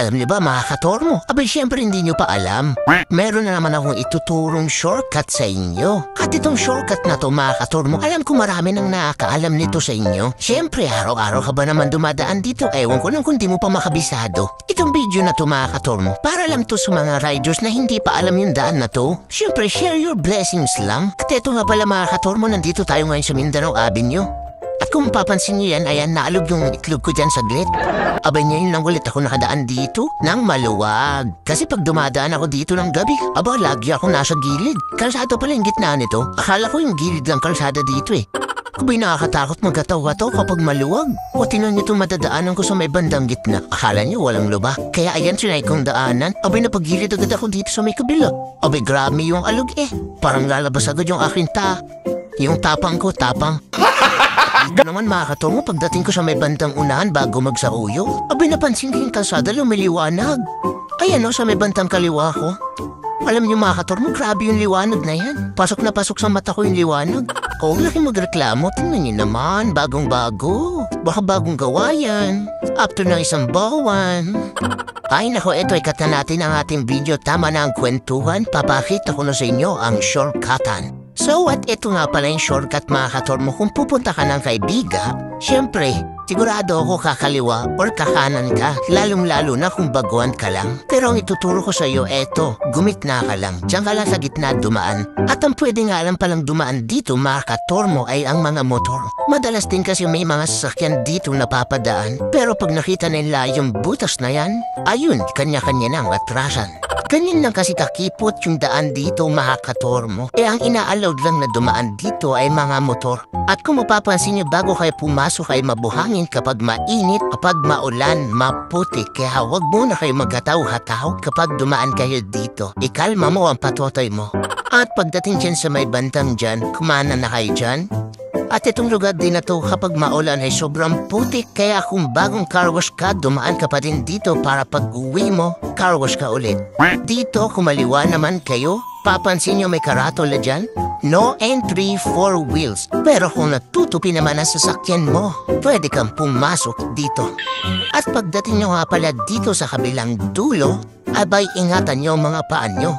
Alam niyo ba mga katormo? Abay syempre hindi niyo pa alam. Meron na naman akong ituturong shortcut sa inyo. At itong shortcut na to mga katormo, alam ko marami nang nakakaalam nito sa inyo. Syempre araw-araw ka ba naman dumadaan dito? Ewan ko lang kung di mo pa makabisado. Itong video na to mga katormo, para lang to sa mga riders na hindi pa alam yung daan na to. Syempre share your blessings lang. At eto nga pala mga katormo, nandito tayo ngayon sa Mindanao Avenue. At kung mapapansin niyo yan, ayan, naalog yung itlog ko dyan saglit. Abay ngayon lang ulit ako nakadaan dito ng maluwag. Kasi pag dumadaan ako dito ng gabi, aba, lagi ako nasa gilid. Kalsada pala yung gitna nito. Akala ko yung gilid lang kalsada dito eh. Abay, nakakatakot magkatawa-tawa kapag maluwag. O tinan niyo itong madadaanan ko sa may bandang gitna. Akala niyo walang lubak. Kaya ayan, sinay kong daanan. Abay, napagilid agad ako dito sa may kabila. Abay, grabe yung alog eh. Parang lalabas agad yung aking yung tapang ko, tapang. Naman mga katormo, pagdating ko sa may bandang unahan bago magsauyo, abay napansin ko yung kalsada lumiliwanag. Ayan o, sa may bandang kaliwa ko. Alam niyo mga katormo, grabe yung liwanag na yan. Pasok na pasok sa mata ko yung liwanag. Huwag laki magreklamo, tingnan niyo naman, bagong-bago. Baka bagong gawa yan. After ng isang buwan. Ay nako, eto ay kata natin ang ating video. Tama na ang kwentuhan, papakita ko na sa inyo ang shortcutan. So at ito nga pala yung shortcut mga katormo, kung pupunta ka ng Kaibiga, syempre, sigurado ako kakaliwa or kakanan ka, lalong-lalo na kung baguhan ka lang. Pero ang ituturo ko sa iyo, eto, gumitna ka lang, diyan ka lang sa gitna dumaan. At ang pwede nga lang palang dumaan dito mga katormo ay ang mga motor. Madalas din kasi may mga sasakyan dito napapadaan, pero pag nakita nila yung butas na yan, ayun, kanya-kanya nang atrasan. Ganyan lang kasi kakipot yung daan dito mga katormo. Ang ina-allowed lang na dumaan dito ay mga motor. At kung mapapansin niyo bago kayo pumasok ay mabuhangin kapag mainit, kapag maulan, maputi. Kaya huwag muna kayo maghataw-hataw kapag dumaan kayo dito. Ikalma mo ang patotoy mo. At pagdating dyan sa may bantang dyan, kumana na kayo dyan. At itong lugar din na to kapag maulan ay sobrang putik. Kaya kung bagong car wash ka, dumaan ka pa din dito para pag uwi mo, car wash ka ulit. Dito, kumaliwa naman kayo, papansin nyo may karatol na dyan? No entry for wheels. Pero kung natutupi naman ang sasakyan mo, pwede kang pumasok dito. At pagdating nyo nga pala dito sa kabilang dulo, abay ingatan nyo mga paan nyo.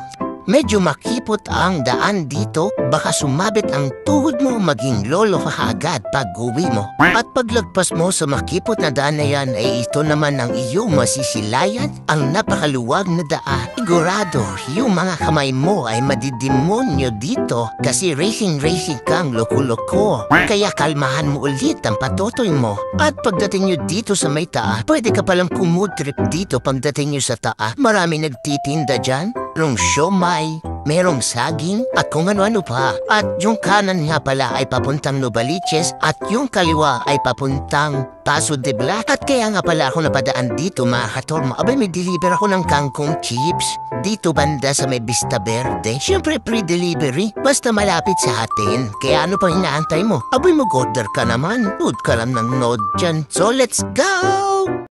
Medyo makipot ang daan dito, baka sumabit ang tuhod mo, maging lolo ka agad pag uwi mo. At paglagpas mo sa makipot na daan na yan ay ito naman ang iyong masisilayan, ang napakaluwag na daan. Sigurado, yung mga kamay mo ay madidemonyo dito kasi racing kang loko-loko. Kaya kalmahan mo ulit ang patotoy mo. At pagdating nyo dito sa may taas, pwede ka palang kumudrip dito pagdating nyo sa taas. Marami nagtitinda dyan. Merong siomay, merong saging, at kung ano-ano pa. At yung kanan nga pala ay papuntang Novaliches at yung kaliwa ay papuntang Paso de Black. At kaya nga pala ako napadaan dito mga katormo. Abay may deliver ako ng kangkong chips dito banda sa may Vista Verde. Siyempre pre-delivery, basta malapit sa atin. Kaya ano pang inaantay mo? Abay mag-order ka naman, load ka lang ng node dyan. So let's go!